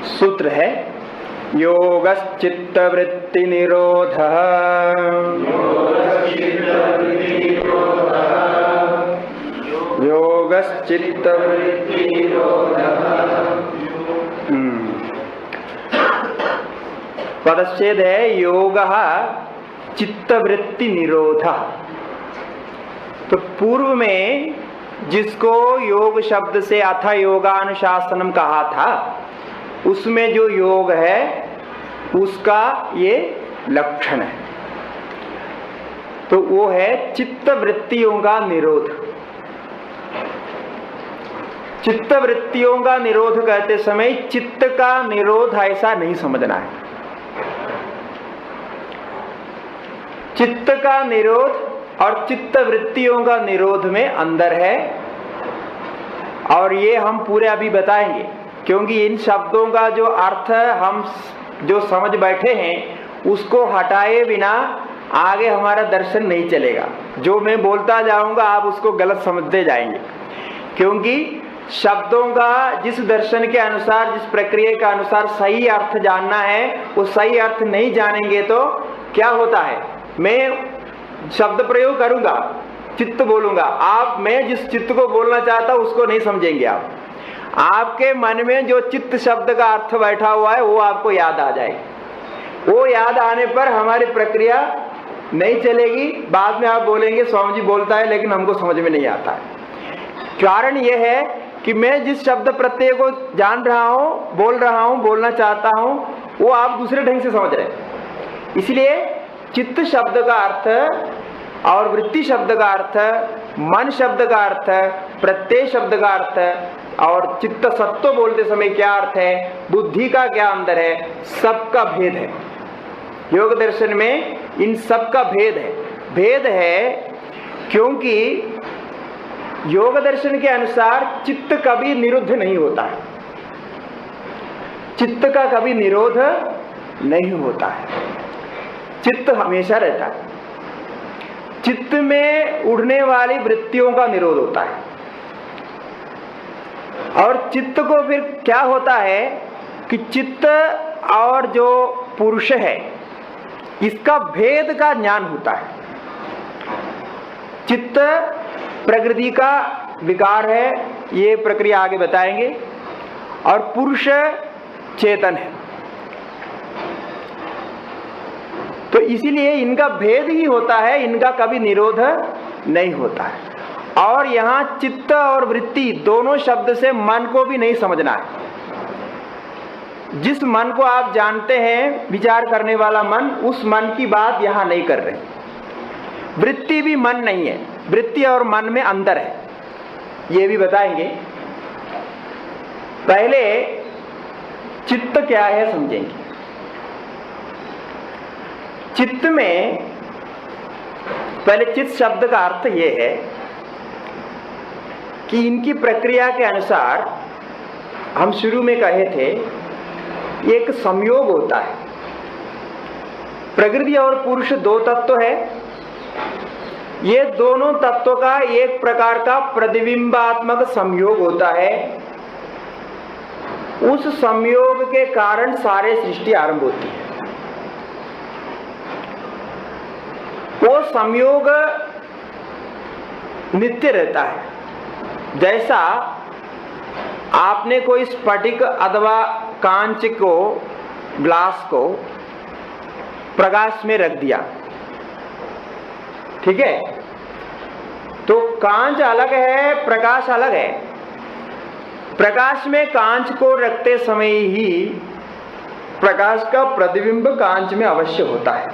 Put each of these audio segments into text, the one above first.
सूत्र है योगश्चित्तवृत्ति निरोधः। योगश्चित्तवृत्ति निरोधः। पदच्छेद है योगः चित्तवृत्ति निरोधः। तो पूर्व में जिसको योग शब्द से अथ योगानुशासनम कहा था, उसमें जो योग है उसका ये लक्षण है। तो वो है चित्त वृत्तियों का निरोध। चित्त वृत्तियों का निरोध कहते समय चित्त का निरोध ऐसा नहीं समझना है। चित्त का निरोध और चित्त वृत्तियों का निरोध में अंतर है, और ये हम पूरे अभी बताएंगे, क्योंकि इन शब्दों का जो अर्थ हम जो समझ बैठे हैं उसको हटाए बिना आगे हमारा दर्शन नहीं चलेगा। जो मैं बोलता जाऊंगा आप उसको गलत समझते जाएंगे, क्योंकि शब्दों का जिस दर्शन के अनुसार, जिस प्रक्रिया के अनुसार सही अर्थ जानना है, वो सही अर्थ नहीं जानेंगे तो क्या होता है, मैं शब्द प्रयोग करूंगा, चित्त बोलूंगा, आप मैं जिस चित्त को बोलना चाहता हूं उसको नहीं समझेंगे। आप आपके मन में जो चित्त शब्द का अर्थ बैठा हुआ है वो आपको याद आ जाएगा। वो याद आने पर हमारी प्रक्रिया नहीं चलेगी। बाद में आप बोलेंगे स्वामी जी बोलता है लेकिन हमको समझ में नहीं आता है। कारण यह है कि मैं जिस शब्द प्रत्यय को जान रहा हूं, बोल रहा हूं, बोलना चाहता हूं, वो आप दूसरे ढंग से समझ रहे हैं। इसलिए चित्त शब्द का अर्थ और वृत्ति शब्द का अर्थ, मन शब्द का अर्थ, प्रत्यय शब्द का अर्थ और चित्त सत्व बोलते समय क्या अर्थ है, बुद्धि का क्या अंदर है, सबका भेद है। योग दर्शन में इन सब का भेद है। भेद है क्योंकि योग दर्शन के अनुसार चित्त कभी निरुद्ध नहीं होता है। चित्त का कभी निरोध नहीं होता है। चित्त हमेशा रहता है। चित्त में उड़ने वाली वृत्तियों का निरोध होता है। और चित्त को फिर क्या होता है कि चित्त और जो पुरुष है इसका भेद का ज्ञान होता है। चित्त प्रकृति का विकार है, ये प्रक्रिया आगे बताएंगे, और पुरुष चेतन है। तो इसीलिए इनका भेद ही होता है, इनका कभी निरोध नहीं होता है। और यहाँ चित्त और वृत्ति दोनों शब्द से मन को भी नहीं समझना है। जिस मन को आप जानते हैं, विचार करने वाला मन, उस मन की बात यहाँ नहीं कर रहे। वृत्ति भी मन नहीं है, वृत्ति और मन में अंतर है, ये भी बताएंगे। पहले चित्त क्या है समझेंगे। चित्त में पहले चित्त शब्द का अर्थ ये है कि इनकी प्रक्रिया के अनुसार हम शुरू में कहे थे एक संयोग होता है। प्रकृति और पुरुष दो तत्व है। ये दोनों तत्वों का एक प्रकार का प्रतिबिंबात्मक संयोग होता है। उस संयोग के कारण सारे सृष्टि आरंभ होती है। वो संयोग नित्य रहता है। जैसा आपने कोई स्फटिक अथवा कांच को, ग्लास को प्रकाश में रख दिया, ठीक है, तो कांच अलग है, प्रकाश अलग है। प्रकाश में कांच को रखते समय ही प्रकाश का प्रतिबिंब कांच में अवश्य होता है।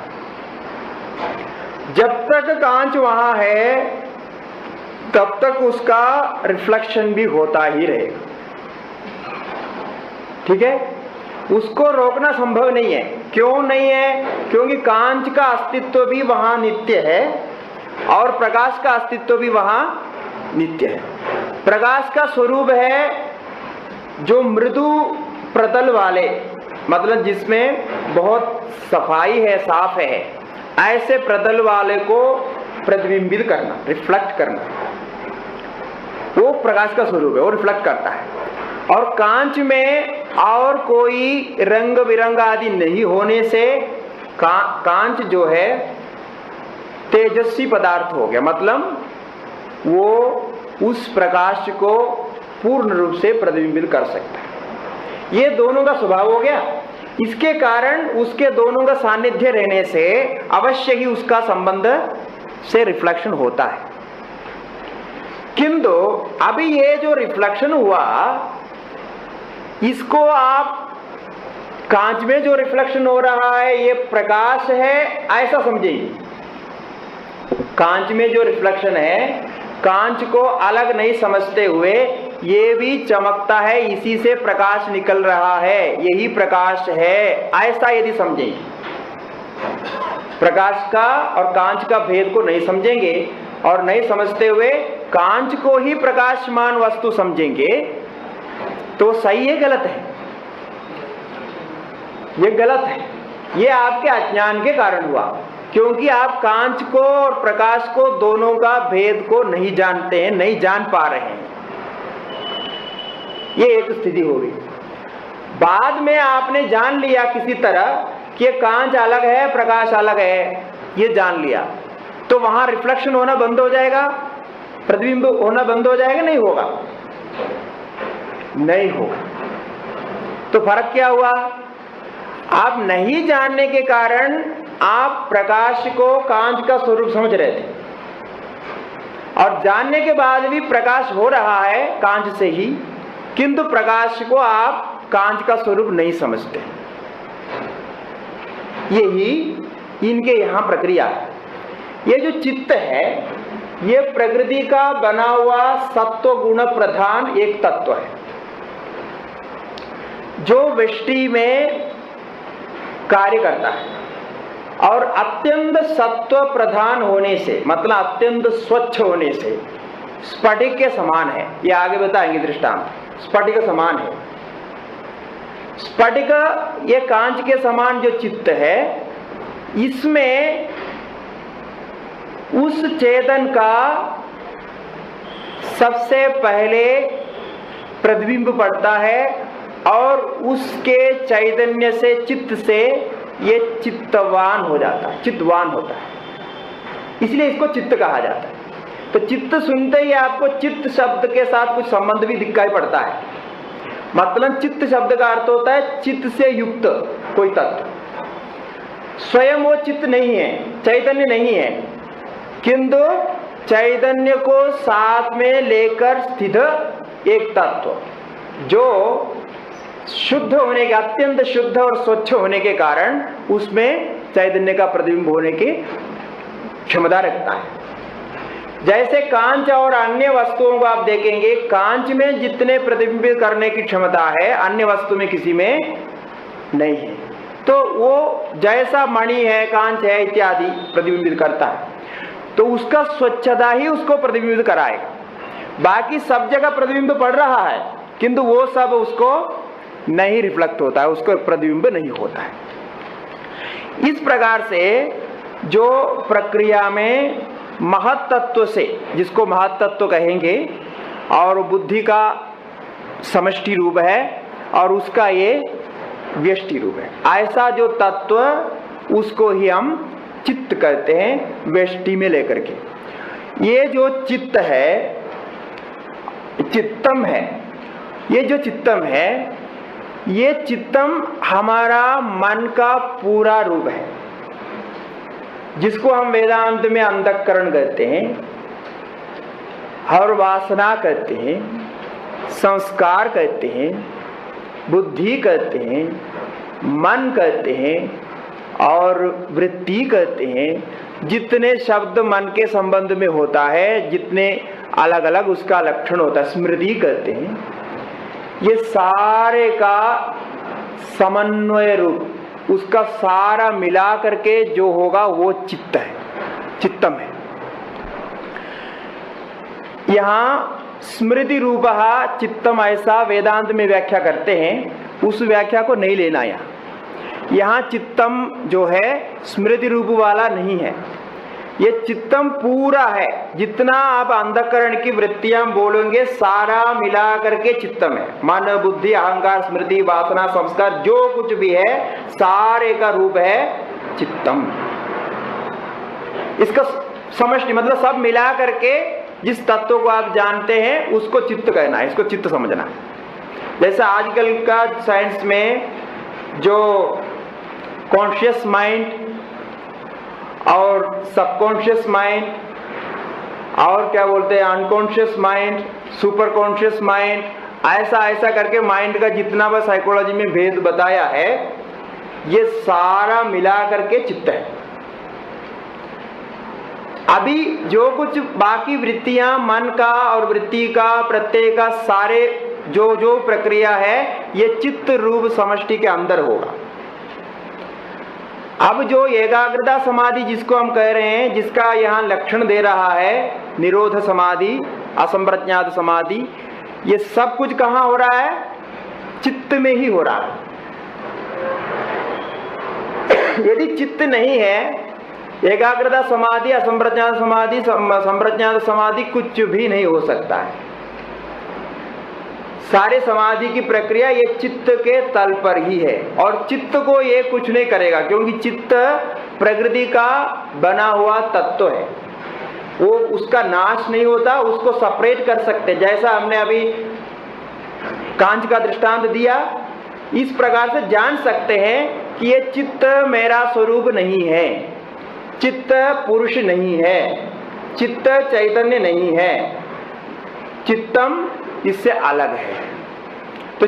जब तक कांच वहां है तब तक उसका रिफ्लेक्शन भी होता ही रहेगा, ठीक है। उसको रोकना संभव नहीं है। क्यों नहीं है? क्योंकि कांच का अस्तित्व भी वहां नित्य है और प्रकाश का अस्तित्व भी वहां नित्य है। प्रकाश का स्वरूप है जो मृदु प्रतल वाले, मतलब जिसमें बहुत सफाई है, साफ है, ऐसे प्रतल वाले को प्रतिबिंबित करना, रिफ्लेक्ट करना, वो प्रकाश का स्वरूप है, वो रिफ्लेक्ट करता है। और कांच में और कोई रंग बिरंग आदि नहीं होने से कांच जो है तेजस्वी पदार्थ हो गया, मतलब वो उस प्रकाश को पूर्ण रूप से प्रतिबिंबित कर सकता है। ये दोनों का स्वभाव हो गया। इसके कारण उसके दोनों का सानिध्य रहने से अवश्य ही उसका संबंध से रिफ्लेक्शन होता है। किंतु अभी ये जो रिफ्लेक्शन हुआ, इसको आप कांच में जो रिफ्लेक्शन हो रहा है ये प्रकाश है ऐसा समझेंगे। कांच में जो रिफ्लेक्शन है, कांच को अलग नहीं समझते हुए ये भी चमकता है, इसी से प्रकाश निकल रहा है, यही प्रकाश है ऐसा यदि समझेंगे, प्रकाश का और कांच का भेद को नहीं समझेंगे और नहीं समझते हुए कांच को ही प्रकाशमान वस्तु समझेंगे, तो सही है गलत है? ये गलत है। ये आपके अज्ञान के कारण हुआ, क्योंकि आप कांच को और प्रकाश को दोनों का भेद को नहीं जानते हैं, नहीं जान पा रहे हैं। ये एक स्थिति हो गई। बाद में आपने जान लिया किसी तरह कि कांच अलग है प्रकाश अलग है, ये जान लिया, तो वहां रिफ्लेक्शन होना बंद हो जाएगा, प्रतिबिंब होना बंद हो जाएगा? नहीं होगा, नहीं होगा। तो फर्क क्या हुआ? आप नहीं जानने के कारण आप प्रकाश को कांच का स्वरूप समझ रहे थे, और जानने के बाद भी प्रकाश हो रहा है कांच से ही, किंतु प्रकाश को आप कांच का स्वरूप नहीं समझते। यही इनके यहां प्रक्रिया है। ये जो चित्त है ये प्रकृति का बना हुआ सत्व गुण प्रधान एक तत्व है, जो वृष्टि में कार्य करता है और अत्यंत सत्व प्रधान होने से, मतलब अत्यंत स्वच्छ होने से स्फटिक के समान है। ये आगे बताएंगे दृष्टांत। स्फटिक समान है। स्फटिक ये कांच के समान जो चित्त है, इसमें उस चेतन का सबसे पहले प्रतिबिंब पड़ता है और उसके चैतन्य से, चित्त से ये चित्तवान हो जाता है, चित्तवान होता है, इसलिए इसको चित्त कहा जाता है। तो चित्त सुनते ही आपको चित्त शब्द के साथ कुछ संबंध भी दिखाई पड़ता है। मतलब चित्त शब्द का अर्थ होता है चित्त से युक्त कोई तत्व। स्वयं वो चित्त नहीं है, चैतन्य नहीं है, किंतु चैतन्य को साथ में लेकर स्थित एक तत्व, जो शुद्ध होने के, अत्यंत शुद्ध और स्वच्छ होने के कारण उसमें चैतन्य का प्रतिबिंब होने की क्षमता रखता है। जैसे कांच और अन्य वस्तुओं को आप देखेंगे, कांच में जितने प्रतिबिंबित करने की क्षमता है अन्य वस्तु में किसी में नहीं है। तो वो जैसा मणि है, कांच है इत्यादि प्रतिबिंबित करता है, तो उसका स्वच्छता ही उसको प्रतिबिंबित कराएगा। बाकी सब जगह प्रतिबिंब पड़ रहा है, किंतु वो सब उसको नहीं रिफ्लेक्ट होता है, उसको प्रतिबिंब नहीं होता है। इस प्रकार से जो प्रक्रिया में महत तत्व से, जिसको महत तत्व कहेंगे, और बुद्धि का समष्टि रूप है और उसका ये व्यष्टि रूप है, ऐसा जो तत्व, उसको ही हम चित्त कहते हैं, व्यष्टि में लेकर के। ये जो चित्त है, चित्तम है, ये जो चित्तम है, ये चित्तम हमारा मन का पूरा रूप है, जिसको हम वेदांत में अंतःकरण कहते हैं, और वासना कहते हैं, संस्कार कहते हैं, बुद्धि कहते हैं, मन कहते हैं और वृत्ति कहते हैं। जितने शब्द मन के संबंध में होता है, जितने अलग अलग उसका लक्षण होता है, स्मृति कहते हैं। ये सारे का समन्वय रूप, उसका सारा मिला करके जो होगा वो चित्त है, चित्तम है। यहाँ स्मृति रूपः चित्तम ऐसा वेदांत में व्याख्या करते हैं, उस व्याख्या को नहीं लेना। यहाँ चित्तम जो है स्मृति रूप वाला नहीं है। ये चित्तम पूरा है, जितना आप अंधकरण की वृत्तियां बोलेंगे सारा मिला करके चित्तम है। मन, बुद्धि, अहंकार, स्मृति, वासना, संस्कार जो कुछ भी है सारे का रूप है चित्तम। इसका समष्टि मतलब सब मिला करके जिस तत्व को आप जानते हैं उसको चित्त कहना है, इसको चित्त समझना है। जैसा आजकल का साइंस में जो कॉन्शियस माइंड और सबकॉन्शियस माइंड और क्या बोलते हैं unconscious mind, super conscious mind, ऐसा करके माइंड का जितना भी साइकोलॉजी में भेद बताया है ये सारा मिला करके चित्त है। अभी जो कुछ बाकी वृत्तियां मन का और वृत्ति का प्रत्यय का सारे जो प्रक्रिया है ये चित्त रूप समष्टि के अंदर होगा। अब जो एकाग्रता समाधि जिसको हम कह रहे हैं, जिसका यहाँ लक्षण दे रहा है निरोध समाधि, असंप्रज्ञात समाधि, ये सब कुछ कहाँ हो रहा है? चित्त में ही हो रहा है। यदि चित्त नहीं है, एकाग्रता समाधि, असंप्रज्ञात समाधि, संप्रज्ञात समाधि कुछ भी नहीं हो सकता है। सारे समाधि की प्रक्रिया ये चित्त के तल पर ही है और चित्त को ये कुछ नहीं करेगा, क्योंकि चित्त प्रकृति का बना हुआ तत्व है, वो उसका नाश नहीं होता, उसको सेपरेट कर सकते। जैसा हमने अभी कांच का दृष्टांत दिया, इस प्रकार से जान सकते हैं कि ये चित्त मेरा स्वरूप नहीं है, चित्त पुरुष नहीं है, चित्त चैतन्य नहीं है, चित्तम इससे अलग है। तो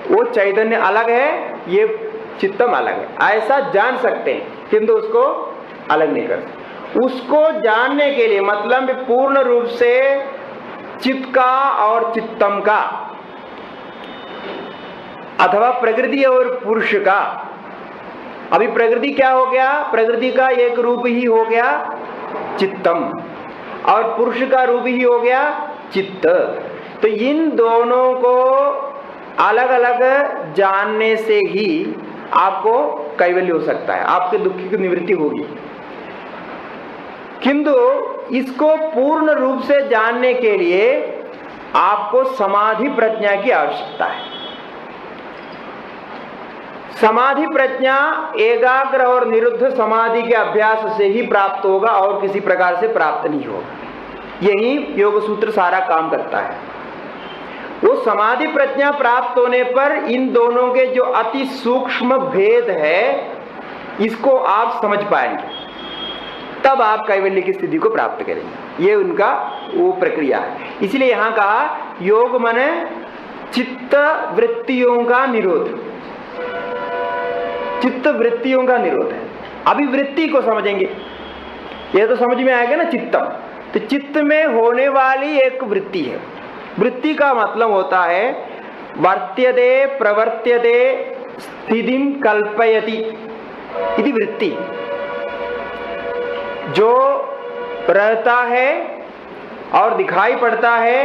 वो चैतन्य अलग है, ये चित्तम अलग है, ऐसा जान सकते हैं, किंतु उसको अलग नहीं कर सकते। उसको जानने के लिए मतलब पूर्ण रूप से चित्त का और चित्तम का अथवा प्रकृति और पुरुष का, अभी प्रकृति क्या हो गया? प्रकृति का एक रूप ही हो गया चित्तम और पुरुष का रूप ही हो गया चित्त। तो इन दोनों को अलग अलग जानने से ही आपको कैवल्य हो सकता है, आपके दुख की निवृत्ति होगी। किंतु इसको पूर्ण रूप से जानने के लिए आपको समाधि प्रज्ञा की आवश्यकता है। समाधि प्रज्ञा एकाग्र और निरुद्ध समाधि के अभ्यास से ही प्राप्त होगा और किसी प्रकार से प्राप्त नहीं होगा। यही योग सूत्र सारा काम करता है। वो समाधि प्रज्ञा प्राप्त होने पर इन दोनों के जो अति सूक्ष्म भेद है इसको आप समझ पाएंगे, तब आप कैवल्य की स्थिति को प्राप्त करेंगे। ये उनका वो प्रक्रिया है। इसलिए यहां कहा योग माने चित्त वृत्तियों का निरोध, चित्त वृत्तियों का निरोध है। अभी वृत्ति को समझेंगे, ये तो समझ में आएगा ना चित्तम। तो चित्त में होने वाली एक वृत्ति है। वृत्ति का मतलब होता है वर्त्यते प्रवर्त्यते स्थितिम कल्पयति इति वृत्ति। जो रहता है और दिखाई पड़ता है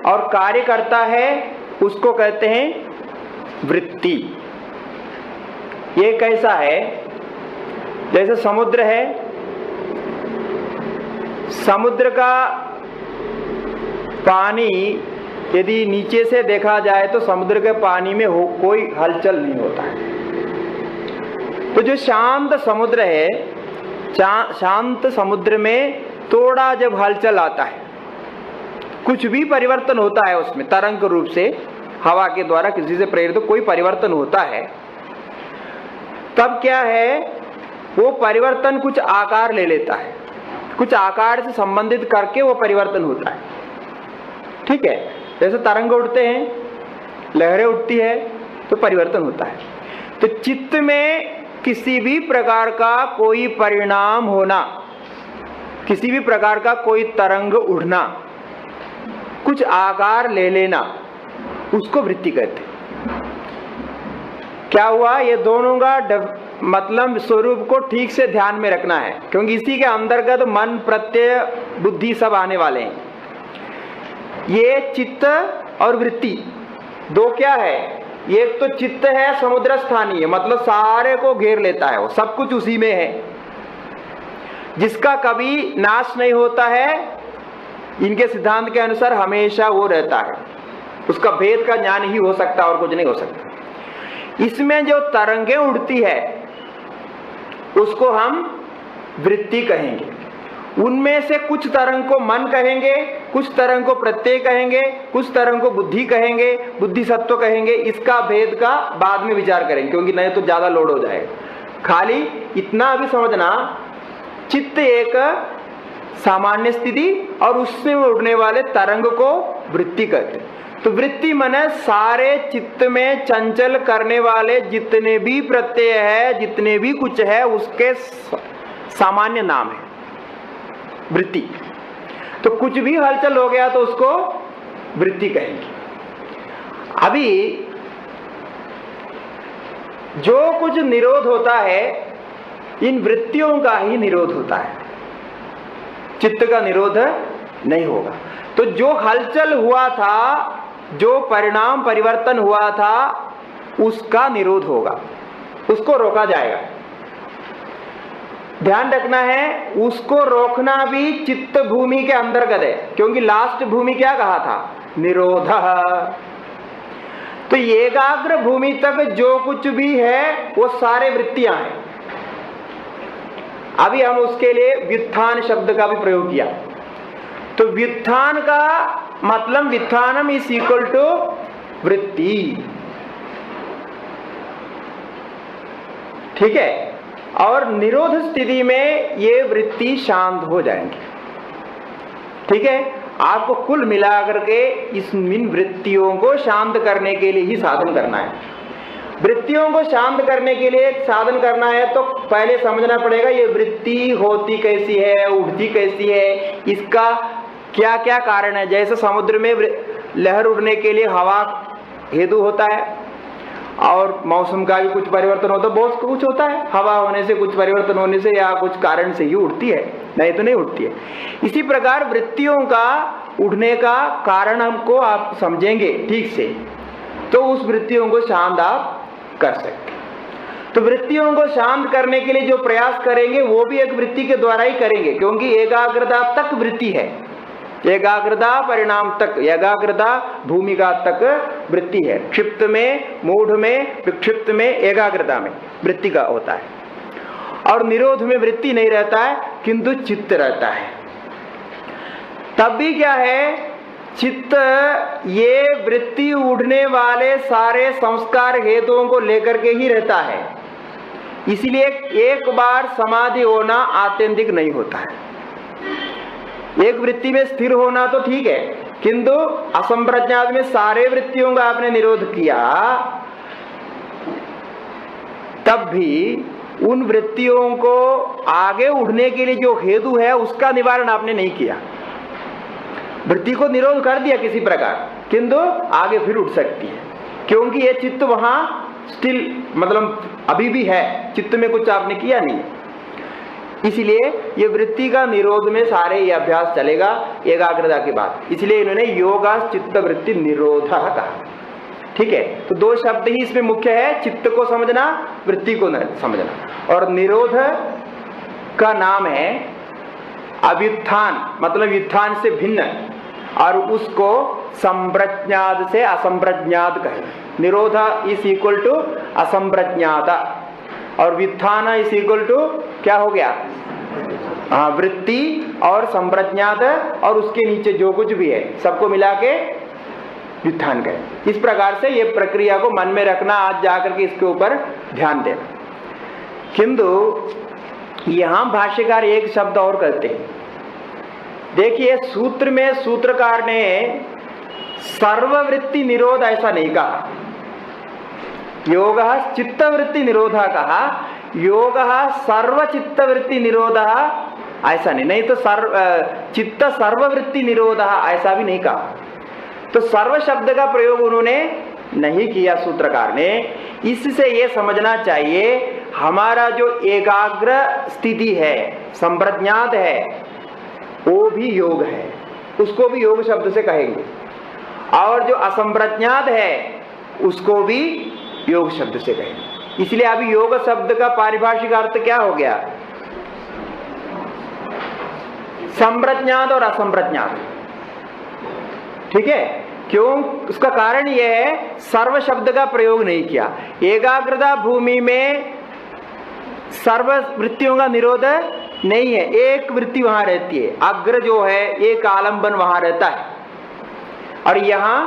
और कार्य करता है उसको कहते हैं वृत्ति। ये कैसा है? जैसे समुद्र है, समुद्र का पानी यदि नीचे से देखा जाए तो समुद्र के पानी में कोई हलचल नहीं होता है। तो जो शांत समुद्र है, शांत समुद्र में थोड़ा जब हलचल आता है, कुछ भी परिवर्तन होता है उसमें, तरंग रूप से हवा के द्वारा किसी से प्रेरित कोई परिवर्तन होता है, तब क्या है वो परिवर्तन कुछ आकार ले लेता है, कुछ आकार से संबंधित करके वो परिवर्तन होता है। ठीक है, जैसे तरंग उड़ते हैं, लहरें उठती है तो परिवर्तन होता है। तो चित्त में किसी भी प्रकार का कोई परिणाम होना, किसी भी प्रकार का कोई तरंग उड़ना, कुछ आकार ले लेना, उसको वृत्ति कहते हैं। क्या हुआ? ये दोनों का मतलब स्वरूप को ठीक से ध्यान में रखना है, क्योंकि इसी के अंतर्गत मन, प्रत्यय, बुद्धि सब आने वाले हैं। ये चित्त और वृत्ति दो क्या है? एक तो चित्त है समुद्र स्थानीय, मतलब सारे को घेर लेता है, वो सब कुछ उसी में है। जिसका कभी नाश नहीं होता है, इनके सिद्धांत के अनुसार हमेशा वो रहता है, उसका भेद का ज्ञान ही हो सकता और कुछ नहीं हो सकता। इसमें जो तरंगें उड़ती है उसको हम वृत्ति कहेंगे। उनमें से कुछ तरंग को मन कहेंगे, कुछ तरंग को प्रत्यय कहेंगे, कुछ तरंग को बुद्धि कहेंगे, बुद्धि सत्व कहेंगे। इसका भेद का बाद में विचार करेंगे, क्योंकि नहीं तो ज्यादा लोड हो जाएगा। खाली इतना भी समझना, चित्त एक सामान्य स्थिति और उसमें उड़ने वाले तरंग को वृत्ति कहते हैं। तो वृत्ति माने सारे चित्त में चंचल करने वाले जितने भी प्रत्यय है, जितने भी कुछ है, उसके सामान्य नाम है वृत्ति। तो कुछ भी हलचल हो गया तो उसको वृत्ति कहेंगे। अभी जो कुछ निरोध होता है, इन वृत्तियों का ही निरोध होता है, चित्त का निरोध नहीं होगा। तो जो हलचल हुआ था, जो परिणाम परिवर्तन हुआ था, उसका निरोध होगा, उसको रोका जाएगा। ध्यान रखना है, उसको रोकना भी चित्त भूमि के अंतर्गत है, क्योंकि लास्ट भूमि क्या कहा था? निरोध। तो एकाग्र भूमि तक जो कुछ भी है वो सारे वृत्तियां हैं। अभी हम उसके लिए व्युत्थान शब्द का भी प्रयोग किया। तो व्युत्थान का मतलब व्युत्थानम इज इक्वल टू वृत्ति, ठीक है। और निरोध स्थिति में ये वृत्ति शांत हो जाएंगे, ठीक है। आपको कुल मिलाकर के इन वृत्तियों को शांत करने के लिए ही साधन करना है। वृत्तियों को शांत करने के लिए साधन करना है तो पहले समझना पड़ेगा ये वृत्ति होती कैसी है, उठती कैसी है, इसका क्या क्या कारण है। जैसे समुद्र में लहर उड़ने के लिए हवा हेतु होता है, और मौसम का भी कुछ परिवर्तन होता है, बहुत कुछ होता है। हवा होने से, कुछ परिवर्तन होने से या कुछ कारण से ही उड़ती है, नहीं तो नहीं उड़ती है। इसी प्रकार वृत्तियों का उड़ने का कारण हमको आप समझेंगे ठीक से, तो उस वृत्तियों को शांत आप कर सकते। तो वृत्तियों को शांत करने के लिए जो प्रयास करेंगे वो भी एक वृत्ति के द्वारा ही करेंगे, क्योंकि एकाग्रता तक वृत्ति है। एकाग्रता परिणाम तक, एकाग्रता भूमिका तक वृत्ति है। क्षिप्त में, मूढ़ में, विक्षिप्त में, एकाग्रता में वृत्ति का होता है। और निरोध में वृत्ति नहीं रहता है, किंतु चित्त रहता है। तब भी क्या है, चित्त ये वृत्ति उड़ने वाले सारे संस्कार हेतुओं को लेकर के ही रहता है। इसलिए एक बार समाधि होना आत्यंतिक नहीं होता है। एक वृत्ति में स्थिर होना तो ठीक है, किंतु असंप्रज्ञात में सारे वृत्तियों का आपने निरोध किया, तब भी उन वृत्तियों को आगे उठने के लिए जो हेतु है उसका निवारण आपने नहीं किया। वृत्ति को निरोध कर दिया किसी प्रकार, किंतु आगे फिर उठ सकती है, क्योंकि ये चित्त वहां स्टिल मतलब अभी भी है, चित्त में कुछ आपने किया नहीं। इसलिए ये वृत्ति का निरोध में सारे ये अभ्यास चलेगा एकाग्रता के बाद। इसलिए इन्होंने योगा चित्त वृत्ति निरोध कहा, ठीक है। तो दो शब्द ही इसमें मुख्य है, चित्त को समझना, वृत्ति को समझना। और निरोध का नाम है अव्युत्थान, मतलब व्युत्थान से भिन्न, और उसको संप्रज्ञात से असंप्रज्ञात कहे। निरोध इज इक्वल टू असंप्रज्ञाता, और व्युत्थान इज इक्वल टू क्या हो गया? हाँ, वृत्ति और संप्रज्ञात, और उसके नीचे जो कुछ भी है सबको मिला के व्युत्थान करें। इस प्रकार से ये प्रक्रिया को मन में रखना, आज जाकर के इसके ऊपर ध्यान देना। किंतु यहां भाष्यकार एक शब्द और कहते हैं। देखिए, सूत्र में सूत्रकार ने सर्ववृत्ति निरोध ऐसा नहीं कहा, योग चित्तवृत्ति निरोध कहा, योग सर्वचित्तवृत्ति निरोध ऐसा नहीं तो चित्त सर्ववृत्ति निरोध ऐसा भी नहीं कहा। तो सर्व शब्द का प्रयोग उन्होंने नहीं किया सूत्रकार ने। इससे ये समझना चाहिए, हमारा जो एकाग्र स्थिति है, संप्रज्ञात है, वो भी योग है, उसको भी योग शब्द से कहेंगे। और जो असंप्रज्ञात है उसको भी योग शब्द से कहेंगे। इसलिए अभी योग शब्द का पारिभाषिक अर्थ क्या हो गया? संप्रज्ञात और असंप्रज्ञात। ठीक है, क्यों? उसका कारण यह है सर्व शब्द का प्रयोग नहीं किया। एकाग्रता भूमि में सर्व वृत्तियों का निरोध नहीं है, एक वृत्ति वहां रहती है, अग्र जो है एक आलंबन वहां रहता है, और यहां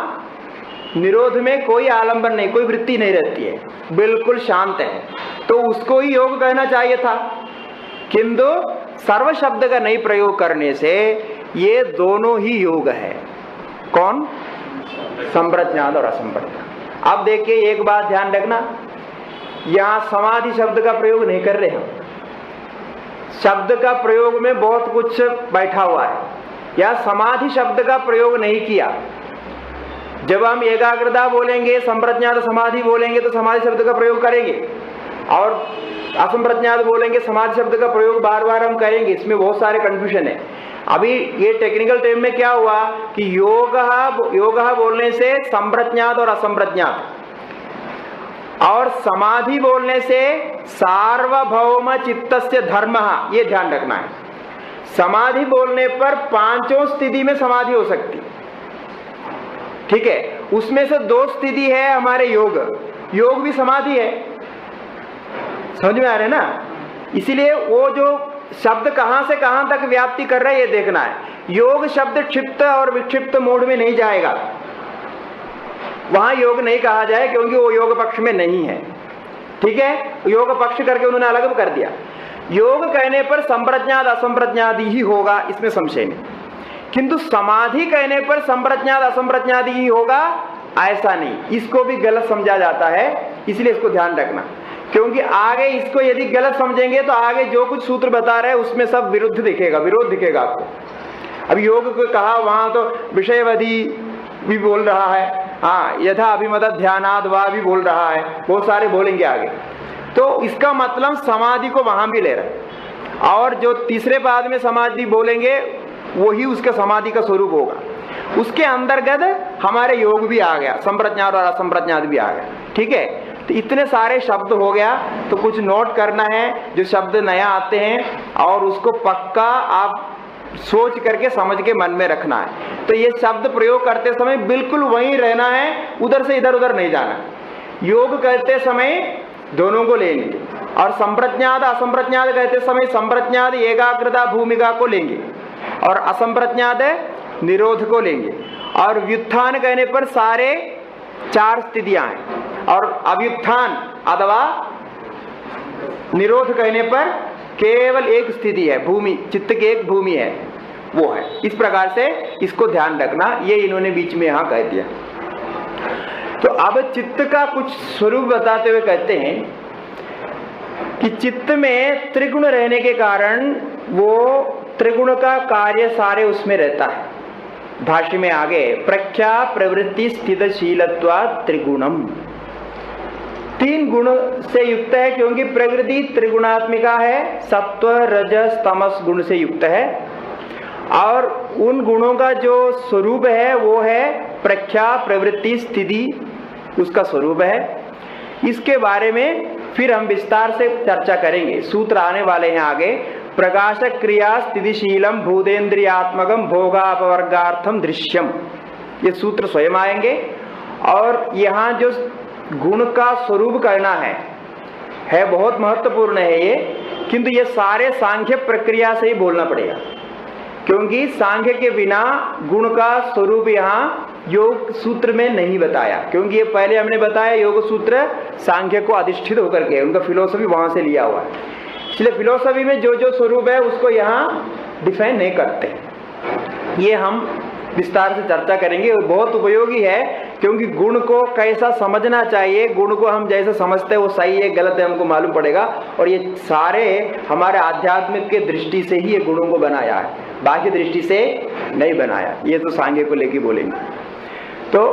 निरोध में कोई आलंबन नहीं, कोई वृत्ति नहीं रहती है, बिल्कुल शांत है। तो उसको ही योग कहना चाहिए था, किंतु सर्व शब्द का नहीं प्रयोग करने से ये दोनों ही योग है। कौन? संप्रज्ञात और असंप्रज्ञात। अब देखिए एक बात ध्यान रखना, यहां समाधि शब्द का प्रयोग नहीं कर रहे हम। शब्द का प्रयोग में बहुत कुछ बैठा हुआ है, या समाधि शब्द का प्रयोग नहीं किया। जब हम एकाग्रता बोलेंगे, संप्रज्ञात समाधि बोलेंगे तो समाधि शब्द का प्रयोग करेंगे, और असंप्रज्ञात बोलेंगे समाधि शब्द का प्रयोग बार बार हम करेंगे। इसमें बहुत सारे कंफ्यूजन है। अभी ये टेक्निकल टर्म में क्या हुआ कि योग बोलने से संप्रज्ञात और असंप्रज्ञात, और समाधि बोलने से सार्वभौम चित्तस्य धर्मः, ये ध्यान रखना है। समाधि बोलने पर पांचों स्थिति में समाधि हो सकती, ठीक है, उसमें से दो स्थिति है हमारे योग, योग भी समाधि है। समझ में आ रहा है ना? इसीलिए वो जो शब्द कहां से कहां तक व्याप्ति कर रहा है ये देखना है। योग शब्द क्षिप्त और विक्षिप्त मोड में नहीं जाएगा, वहां योग नहीं कहा जाए, क्योंकि वो योग पक्ष में नहीं है। ठीक है, योग पक्ष करके उन्होंने अलग कर दिया। योग कहने पर संप्रज्ञात असंप्रज्ञात ही होगा, इसमें संशय नहीं, किंतु समाधि कहने पर संप्रज्ञात असंप्रज्ञात ही होगा ऐसा नहीं, इसको भी गलत समझा जाता है। इसलिए इसको ध्यान रखना, क्योंकि आगे इसको यदि गलत समझेंगे तो आगे जो कुछ सूत्र बता रहे हैं उसमें सब विरुद्ध दिखेगा, विरोध दिखेगा आपको। अब योग को कहा, वहां तो विषयवधि भी बोल रहा है, हाँ, यथा अभिमत ध्यानाद वा भी बोल रहा है, बहुत सारे बोलेंगे आगे। तो इसका मतलब समाधि को वहां भी ले रहा है, और जो तीसरे पाद में समाधि बोलेंगे वही उसका समाधि का स्वरूप होगा। उसके अंतर्गत हमारे योग भी आ गया, संप्रज्ञात और असंप्रज्ञात भी आ गया। ठीक है, तो इतने सारे शब्द हो गया, तो कुछ नोट करना है जो शब्द नया आते हैं, और उसको पक्का आप सोच करके समझ के मन में रखना है। तो ये शब्द प्रयोग करते समय बिल्कुल वहीं रहना है, उधर से इधर उधर नहीं जाना। योग करते समय दोनों को लेंगे, और संप्रज्ञात असंप्रज्ञात कहते समय संप्रज्ञात एकाग्रता भूमिका को लेंगे, और असंप्रज्ञात निरोध को लेंगे, और व्युत्थान कहने पर सारे चार स्थितियां हैं, और अव्युत्थान अथवा निरोध कहने पर केवल एक स्थिति है, भूमि, चित्त की एक भूमि है, वो है। इस प्रकार से इसको ध्यान रखना, ये इन्होंने बीच में यहां कह दिया। तो अब चित्त का कुछ स्वरूप बताते हुए कहते हैं कि चित्त में त्रिगुण रहने के कारण वो त्रिगुण का कार्य सारे उसमें रहता है। भाष्य में आगे प्रख्या प्रवृत्ति स्थितशीलत्वात् त्रिगुणम, तीन गुण से युक्त है, क्योंकि प्रकृति त्रिगुणात्मिका है, सत्व रजस तमस गुण से युक्त है, और उन गुणों का जो स्वरूप है वो है प्रख्या प्रवृत्ति स्थिति, उसका स्वरूप है। इसके बारे में फिर हम विस्तार से चर्चा करेंगे, सूत्र आने वाले हैं आगे। प्रकाश क्रिया स्थितिशीलम भूतेन्द्रियात्मकम भोगापवर्गार्थम दृश्यम, ये सूत्र स्वयं आएंगे। और यहाँ जो गुण का स्वरूप करना है बहुत महत्वपूर्ण है ये, किंतु ये सारे सांख्य प्रक्रिया से ही बोलना पड़ेगा, क्योंकि सांख्य के बिना गुण का स्वरूप यहाँ योग सूत्र में नहीं बताया, क्योंकि ये पहले हमने बताया योग सूत्र सांख्य को अधिष्ठित होकर के, उनका फिलोसफी वहां से लिया हुआ है। इसलिए फिलोसफी में जो जो स्वरूप है उसको यहाँ डिफाइन नहीं करते, ये हम विस्तार से चर्चा करेंगे। और बहुत उपयोगी है, क्योंकि गुण को कैसा समझना चाहिए, गुण को हम जैसे समझते हैं वो सही है गलत है हमको मालूम पड़ेगा। और ये सारे हमारे आध्यात्मिक के दृष्टि से ही ये गुणों को बनाया है, बाकी दृष्टि से नहीं बनाया। ये तो सांख्य को लेके बोलेंगे। तो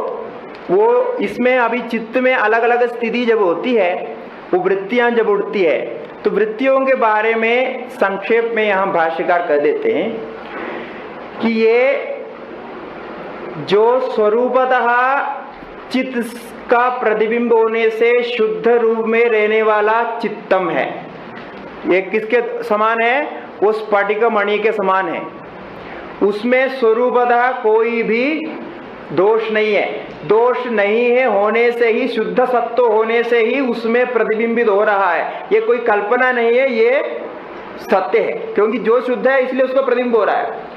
वो इसमें अभी चित्त में अलग अलग स्थिति जब होती है, वो वृत्तियां जब उठती है, तो वृत्तियों के बारे में संक्षेप में यहाँ भाष्यकार कह देते हैं कि ये जो स्वरूपतः चित्त का प्रतिबिंब होने से शुद्ध रूप में रहने वाला चित्तम है। ये किसके समान है? वो स्फटिक मणि के समान है। उसमें स्वरूपतः कोई भी दोष नहीं है। दोष नहीं है होने से ही, शुद्ध सत्व होने से ही उसमें प्रतिबिंबित हो रहा है। ये कोई कल्पना नहीं है, ये सत्य है, क्योंकि जो शुद्ध है इसलिए उसको प्रतिबिंब हो रहा है।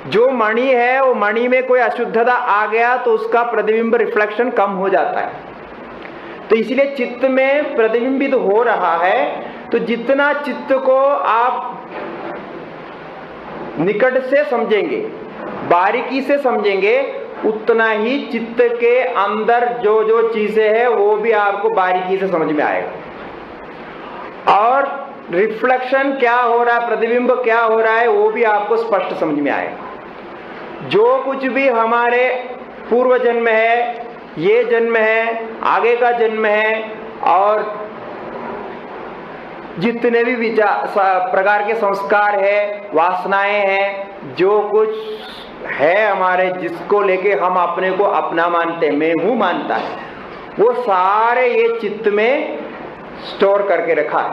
जो मणि है वो मणि में कोई अशुद्धता आ गया तो उसका प्रतिबिंब रिफ्लेक्शन कम हो जाता है। तो इसलिए चित्त में प्रतिबिंबित हो रहा है। तो जितना चित्त को आप निकट से समझेंगे, बारीकी से समझेंगे, उतना ही चित्त के अंदर जो जो चीजें हैं वो भी आपको बारीकी से समझ में आएगा। और रिफ्लेक्शन क्या हो रहा है, प्रतिबिंब क्या हो रहा है, वो भी आपको स्पष्ट समझ में आएगा। जो कुछ भी हमारे पूर्व जन्म है, ये जन्म है, आगे का जन्म है, और जितने भी प्रकार के संस्कार है, वासनाएं हैं, जो कुछ है हमारे, जिसको लेके हम अपने को अपना मानते हैं, मैं हूं मानता है, वो सारे ये चित्त में स्टोर करके रखा है।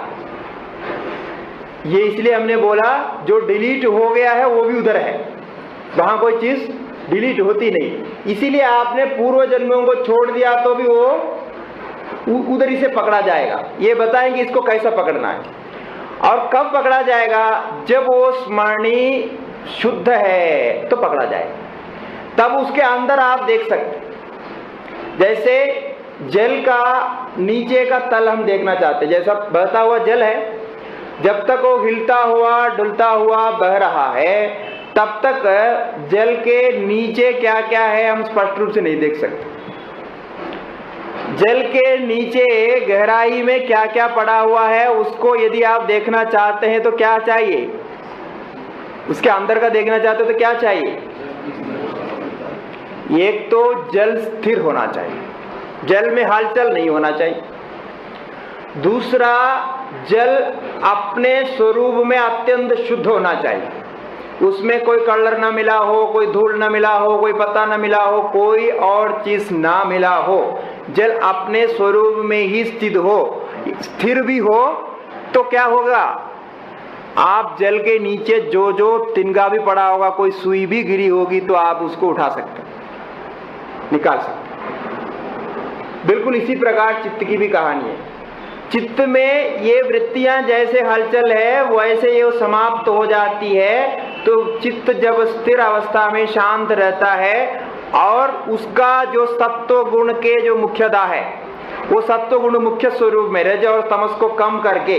ये इसलिए हमने बोला जो डिलीट हो गया है वो भी उधर है, वहां कोई चीज डिलीट होती नहीं। इसीलिए आपने पूर्व जन्मों को छोड़ दिया तो भी वो उधर ही से पकड़ा जाएगा। ये बताएंगे इसको कैसा पकड़ना है और कब पकड़ा जाएगा। जब वो स्मरणीय शुद्ध है तो पकड़ा जाएगा, तब उसके अंदर आप देख सकते। जैसे जल का नीचे का तल हम देखना चाहते, जैसा बहता हुआ जल है, जब तक वो हिलता हुआ डुलता हुआ बह रहा है तब तक जल के नीचे क्या क्या है हम स्पष्ट रूप से नहीं देख सकते। जल के नीचे गहराई में क्या क्या पड़ा हुआ है उसको यदि आप देखना चाहते हैं तो क्या चाहिए, उसके अंदर का देखना चाहते हो तो क्या चाहिए। एक तो जल स्थिर होना चाहिए, जल में हलचल नहीं होना चाहिए। दूसरा, जल अपने स्वरूप में अत्यंत शुद्ध होना चाहिए, उसमें कोई कलर ना मिला हो, कोई धूल ना मिला हो, कोई पत्ता ना मिला हो, कोई और चीज ना मिला हो। जल अपने स्वरूप में ही स्थित हो, स्थिर भी हो तो क्या होगा, आप जल के नीचे जो जो तिनका भी पड़ा होगा, कोई सुई भी गिरी होगी तो आप उसको उठा सकते, निकाल सकते। बिल्कुल इसी प्रकार चित्त की भी कहानी है। चित्त में ये वृत्तियां जैसे हलचल है वैसे ये समाप्त हो जाती है। तो चित्त जब स्थिर अवस्था में शांत रहता है और उसका जो सत्व गुण के जो मुख्यता है, वो सत्व गुण मुख्य स्वरूप में रज और तमस को कम करके,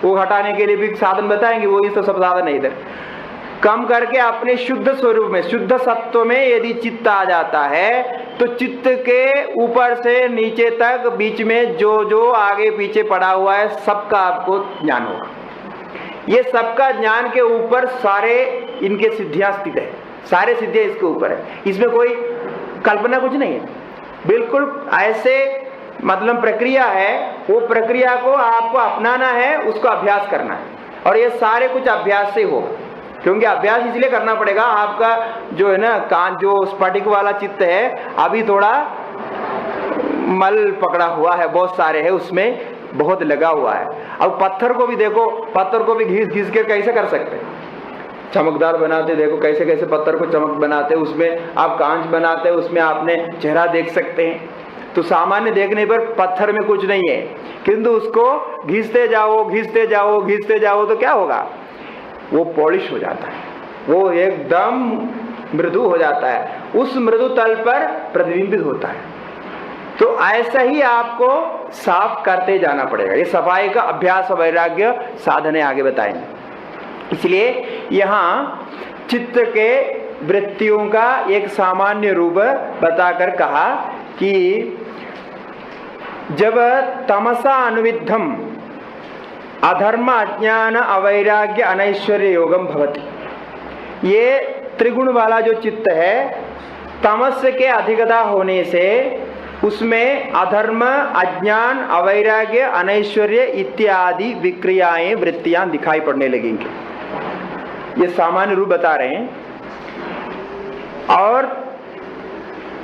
वो हटाने के लिए भी साधन बताएंगे, वही तो सब साधन है इधर, कम करके अपने शुद्ध स्वरूप में, शुद्ध सत्व में यदि चित्त आ जाता है तो चित्त के ऊपर से नीचे तक बीच में जो जो आगे पीछे पड़ा हुआ है सबका आपको ज्ञान होगा। ये सबका ज्ञान के ऊपर सारे इनके सिद्धियां स्थित है, सारे सिद्धियां इसके ऊपर है, इसमें कोई कल्पना कुछ नहीं है। बिल्कुल ऐसे मतलब प्रक्रिया है, वो प्रक्रिया को आपको अपनाना है, उसको अभ्यास करना है, और ये सारे कुछ अभ्यास से होगा। क्योंकि अभ्यास इसलिए करना पड़ेगा, आपका जो है ना कान, जो स्फटिक वाला चित्त है अभी थोड़ा मल पकड़ा हुआ है, बहुत सारे है, उसमें बहुत लगा हुआ है। अब पत्थर को भी देखो, पत्थर को भी घिस घिस के कैसे कर सकते, चमकदार बनाते, देखो कैसे कैसे पत्थर को चमक बनाते, उसमें आप कांच बनाते, उसमें आपने चेहरा देख सकते हैं। तो सामान्य देखने पर पत्थर में कुछ नहीं है, किंतु उसको घिसते जाओ घिसते जाओ घिसते जाओ तो क्या होगा, वो पॉलिश हो जाता है, वो एकदम मृदु हो जाता है, उस मृदु तल पर प्रतिबिंबित होता है। तो ऐसा ही आपको साफ करते जाना पड़ेगा। ये सफाई का अभ्यास वैराग्य साधने आगे बताएंगे। इसलिए यहाँ चित्त के वृत्तियों का एक सामान्य रूप बताकर कहा कि जब तमसा अनुविद्धम अधर्म अज्ञान अवैराग्य अनैश्वर्य योगम भवति। ये त्रिगुण वाला जो चित्त है, तमस के अधिकता होने से उसमें अधर्म, अज्ञान, अवैराग्य, अनैश्वर्य इत्यादि विक्रियाएं, वृत्तियां दिखाई पड़ने लगेंगी। ये सामान्य रूप बता रहे हैं। और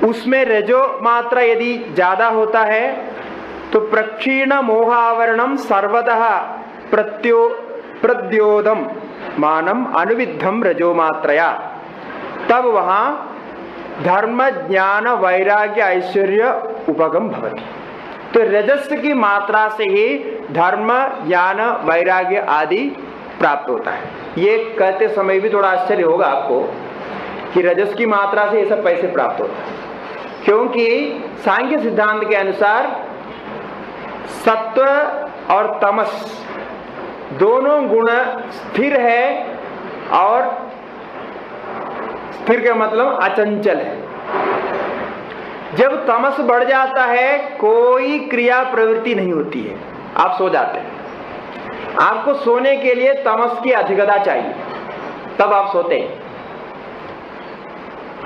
उसमें रजो मात्रा यदि ज्यादा होता है तो प्रक्षीण मोहावरणम सर्वतः प्रद्योदम मानम अनुविद्धम रजो मात्रया। तब वहां धर्म ज्ञान वैराग्य ऐश्वर्य उपगम भवति। तो रजस की मात्रा से ही धर्म ज्ञान वैराग्य आदि प्राप्त होता है। ये कहते समय भी थोड़ा आश्चर्य होगा आपको कि रजस की मात्रा से ये सब कैसे प्राप्त होता है, क्योंकि सांख्य सिद्धांत के अनुसार सत्व और तमस दोनों गुण स्थिर है, और स्थिर का मतलब अचंचल है। जब तमस बढ़ जाता है कोई क्रिया प्रवृत्ति नहीं होती है, आप सो जाते हैं। आपको सोने के लिए तमस की अधिकता चाहिए, तब आप सोते हैं।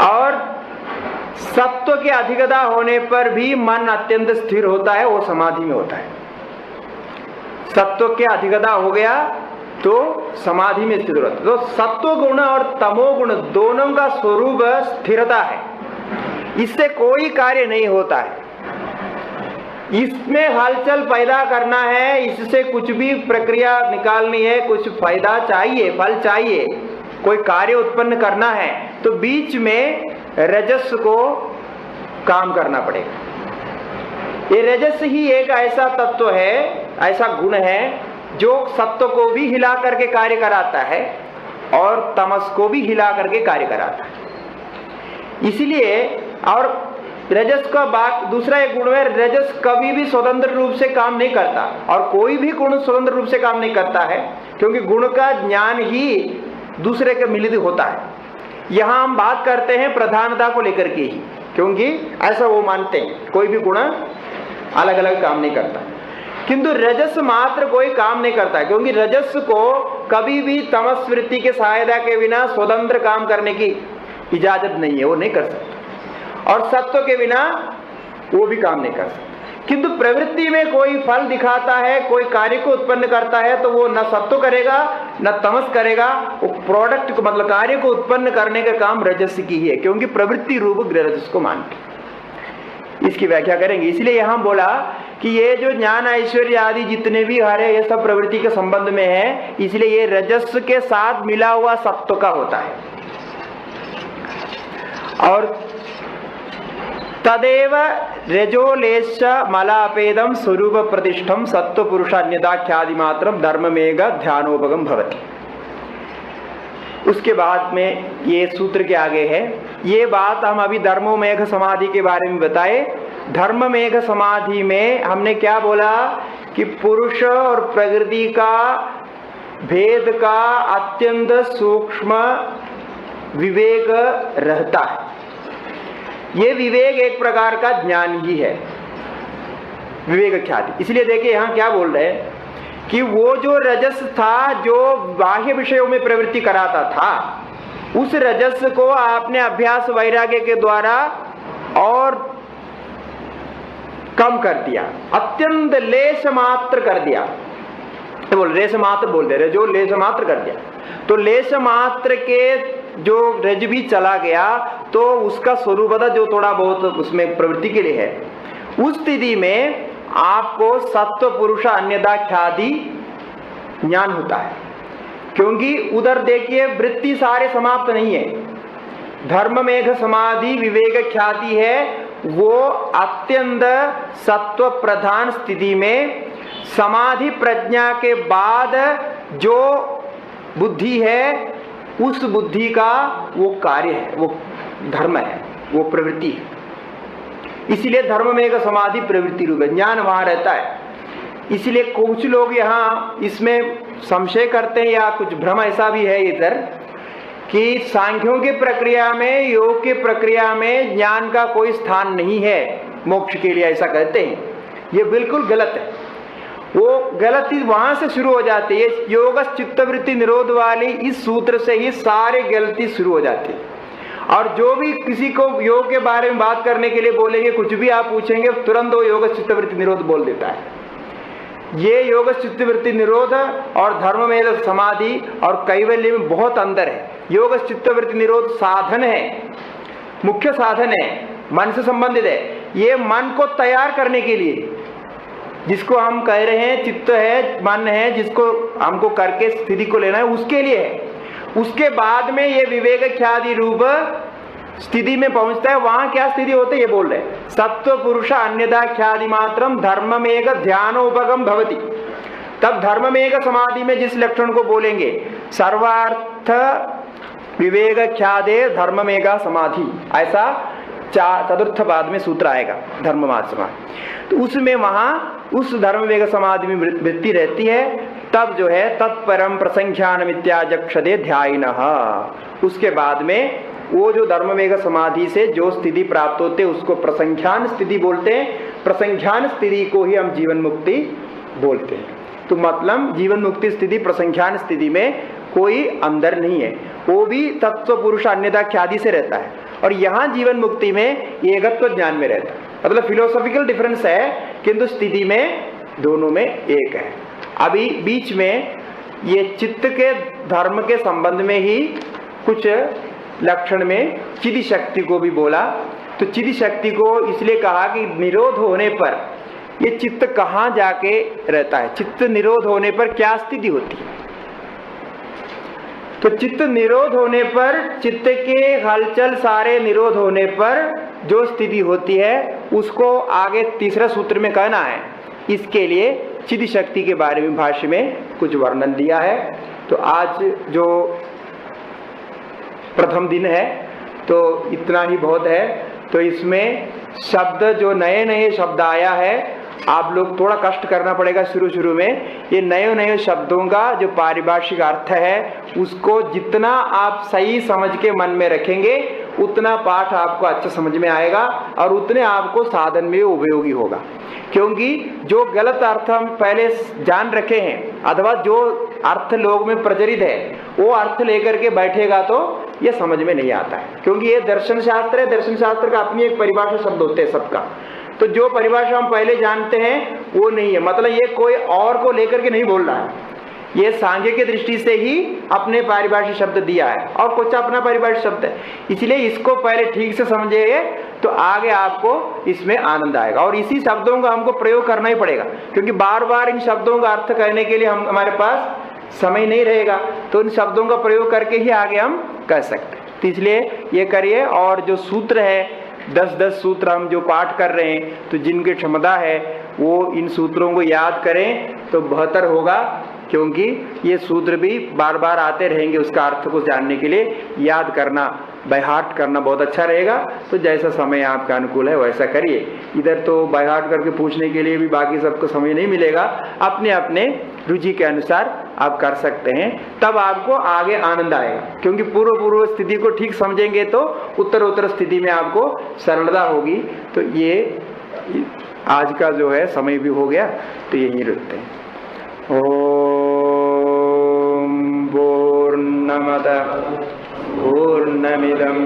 और सत्व की अधिकता होने पर भी मन अत्यंत स्थिर होता है, वो समाधि में होता है। सत्व की अधिकता हो गया तो समाधि में स्थिर होता है। तो सत्व गुण और तमो गुण दोनों का स्वरूप स्थिरता है, इससे कोई कार्य नहीं होता है। इसमें हलचल पैदा करना है, इससे कुछ भी प्रक्रिया निकालनी है, कुछ फायदा चाहिए, फल चाहिए, कोई कार्य उत्पन्न करना है, तो बीच में रजस को काम करना पड़ेगा। ये रजस ही एक ऐसा तत्व है, ऐसा गुण है जो सत्व को भी हिला करके कार्य कराता है और तमस को भी हिला करके कार्य कराता है। इसलिए और रजस का दूसरा एक गुण है, रजस कभी भी स्वतंत्र रूप से काम नहीं करता, और कोई भी गुण स्वतंत्र रूप से काम नहीं करता है, क्योंकि गुण का ज्ञान ही दूसरे के मिलित होता है। यहां हम बात करते हैं प्रधानता को लेकर के ही, क्योंकि ऐसा वो मानते हैं कोई भी गुण अलग अलग काम नहीं करता, किंतु रजस मात्र कोई काम नहीं करता, क्योंकि रजस को कभी भी तमस वृत्ति के सहायता के बिना स्वतंत्र काम करने की इजाजत नहीं है, वो नहीं कर सकता। और सत्व के बिना वो भी काम नहीं कर सकता। किंतु प्रवृत्ति में कोई फल दिखाता है, कोई कार्य को उत्पन्न करता है, तो वो न सत्व करेगा न तमस करेगा, वो प्रोडक्ट को मतलब कार्य को उत्पन्न करने का काम रजस की ही है, क्योंकि प्रवृत्ति रूप रजस को मानते। इसकी व्याख्या करेंगे। इसलिए यहां बोला कि ये जो ज्ञान ऐश्वर्य आदि जितने भी हरे ये सब प्रवृत्ति के संबंध में है, इसलिए ये रजस के साथ मिला हुआ सत्व का होता है। और तदेव रजोलेश मलापेदम स्वरूप प्रतिष्ठम सत्व पुरुषान्यदाख्यादि मात्रम धर्ममेघ ध्यानोपगम भवति। उसके बाद में ये सूत्र के आगे है, ये बात हम अभी धर्ममेघ समाधि के बारे में बताए। धर्ममेघ समाधि में हमने क्या बोला कि पुरुष और प्रकृति का भेद का अत्यंत सूक्ष्म विवेक रहता है। ये विवेक एक प्रकार का ज्ञान ही है, विवेक ख्याति। इसलिए देखिए यहां क्या बोल रहे हैं कि वो जो रजस था जो बाह्य विषयों में प्रवृत्ति कराता था, उस रजस को आपने अभ्यास वैराग्य के द्वारा और कम कर दिया, अत्यंत लेश मात्र कर दिया। बोल लेश मात्र बोल दे रहे, जो लेश मात्र कर दिया, तो लेश मात्र के जो रज भी चला गया तो उसका स्वरूप जो थोड़ा बहुत उसमें प्रवृत्ति के लिए है, उस स्थिति में आपको सत्व पुरुष अन्यथा ख्याति ज्ञान होता है। क्योंकि उधर देखिए वृत्ति सारे समाप्त नहीं है, धर्ममेघ समाधि विवेक ख्याति है, वो अत्यंत सत्व प्रधान स्थिति में समाधि प्रज्ञा के बाद जो बुद्धि है उस बुद्धि का वो कार्य है, वो धर्म है, वो प्रवृत्ति है। इसलिए धर्ममेघ समाधि प्रवृत्ति रूप है, ज्ञान वहां रहता है। इसलिए कुछ लोग यहाँ इसमें संशय करते हैं या कुछ भ्रम ऐसा भी है इधर कि सांख्यों की प्रक्रिया में, योग की प्रक्रिया में ज्ञान का कोई स्थान नहीं है मोक्ष के लिए, ऐसा कहते हैं। ये बिल्कुल गलत है। वो गलती वहां से शुरू हो जाती है, योग चित्तवृत्ति निरोध वाली इस सूत्र से ही सारी गलती शुरू हो जाती है। और जो भी किसी को योग के बारे में बात करने के लिए बोलेंगे, कुछ भी आप पूछेंगे, तुरंत वो योग चित्तवृत्ति निरोध बोल देता है। ये योग चित्तवृत्ति निरोध और धर्ममेघ समाधि और कैवल्य में बहुत अंतर है। योग चित्तवृत्ति निरोध साधन है, मुख्य साधन है, मन से संबंधित है। ये मन को तैयार करने के लिए, जिसको हम कह रहे हैं चित्त है, मन है, जिसको हमको करके स्थिति को लेना है, उसके लिए है। उसके बाद में ये विवेक ख्याति रूप स्थिति में पहुंचता है। वहां क्या स्थिति होती है ये बोल रहे, सत्व पुरुष अन्यथा ख्याति मात्रम धर्ममेघ ध्यानोपगम भवति। तब धर्ममेघ समाधि में जिस लक्षण को बोलेंगे, सर्वार्थ विवेक ख्यादे धर्ममेघ समाधि, ऐसा चतुर्थ पाद में सूत्र आएगा धर्ममाद समाधि। तो उसमें वहां उस धर्मवेग समाधि में वृत्ति रहती है। तब जो है तत्परम प्रसंख्यान मित्याजक्षदे ध्यायिनः, उसके बाद में वो जो धर्मवेग समाधि से जो स्थिति प्राप्त होते हैं उसको प्रसंख्यान स्थिति बोलते हैं। प्रसंख्यान स्थिति को ही हम जीवन मुक्ति बोलते हैं। तो मतलब जीवन मुक्ति स्थिति प्रसंख्यान स्थिति में कोई अंदर नहीं है, वो भी तत्व पुरुष अन्यथा ख्याति से रहता है। और यहाँ जीवन मुक्ति में एकत्व ज्ञान में रहता है। मतलब फिलोसॉफिकल डिफरेंस है, किंतु स्थिति में दोनों में एक है। अभी बीच में ये चित्त के धर्म के संबंध में ही कुछ लक्षण में चिद शक्ति को भी बोला। तो चिद शक्ति को इसलिए कहा कि निरोध होने पर ये चित्त कहाँ जाके रहता है, चित्त निरोध होने पर क्या स्थिति होती है। तो चित्त निरोध होने पर, चित्त के हलचल सारे निरोध होने पर जो स्थिति होती है उसको आगे तीसरा सूत्र में कहना है। इसके लिए चिद शक्ति के बारे में भाष्य में कुछ वर्णन दिया है। तो आज जो प्रथम दिन है तो इतना ही बहुत है। तो इसमें शब्द जो नए नए शब्द आया है, आप लोग थोड़ा कष्ट करना पड़ेगा शुरू में। ये नए नए शब्दों का जो पारिभाषिक अर्थ है उसको जितना आप सही समझ के मन में रखेंगे उतना पाठ आपको अच्छा समझ में आएगा और उतने आपको साधन में उपयोगी होगा। क्योंकि जो गलत अर्थ हम पहले जान रखे हैं अथवा जो अर्थ लोग में प्रचलित है वो अर्थ लेकर के बैठेगा तो ये समझ में नहीं आता है। क्योंकि ये दर्शन शास्त्र है, दर्शन शास्त्र का अपनी एक परिभाषा शब्द होते हैं सबका। तो जो परिभाषा हम पहले जानते हैं वो नहीं है, मतलब ये कोई और को लेकर के नहीं बोल रहा है, ये सांख्य की दृष्टि से ही अपने पारिभाषिक शब्द दिया है और कुछ अपना पारिभाषिक शब्द है। इसलिए इसको पहले ठीक से समझिए तो आगे आपको इसमें आनंद आएगा। और इसी शब्दों का हमको प्रयोग करना ही पड़ेगा, क्योंकि बार बार इन शब्दों का अर्थ करने के लिए हमारे पास समय नहीं रहेगा। तो इन शब्दों का प्रयोग करके ही आगे हम कह सकते हैं। तो इसलिए ये करिए। और जो सूत्र है 10-10 सूत्र हम जो पाठ कर रहे हैं, तो जिनकी क्षमता है वो इन सूत्रों को याद करें तो बेहतर होगा। क्योंकि ये सूत्र भी बार बार आते रहेंगे, उसका अर्थ को जानने के लिए याद करना, बाय हार्ट करना बहुत अच्छा रहेगा। तो जैसा समय आपका अनुकूल है वैसा करिए। इधर तो बाय हार्ट करके पूछने के लिए भी बाकी सबको समय नहीं मिलेगा, अपने अपने रुचि के अनुसार आप कर सकते हैं, तब आपको आगे आनंद आएगा। क्योंकि पूर्व स्थिति को ठीक समझेंगे तो उत्तर स्थिति में आपको सरलता होगी। तो ये आज का जो है समय भी हो गया, तो यहीं रुकते हैं। ओम पूर्णमदः पूर्णमिदं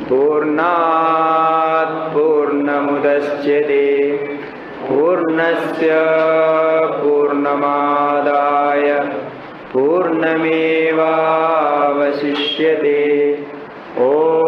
पूर्णात् पूर्णमुदच्यते पूर्णस्य पूर्णमादाय पूर्णमेवावशिष्यते। ओम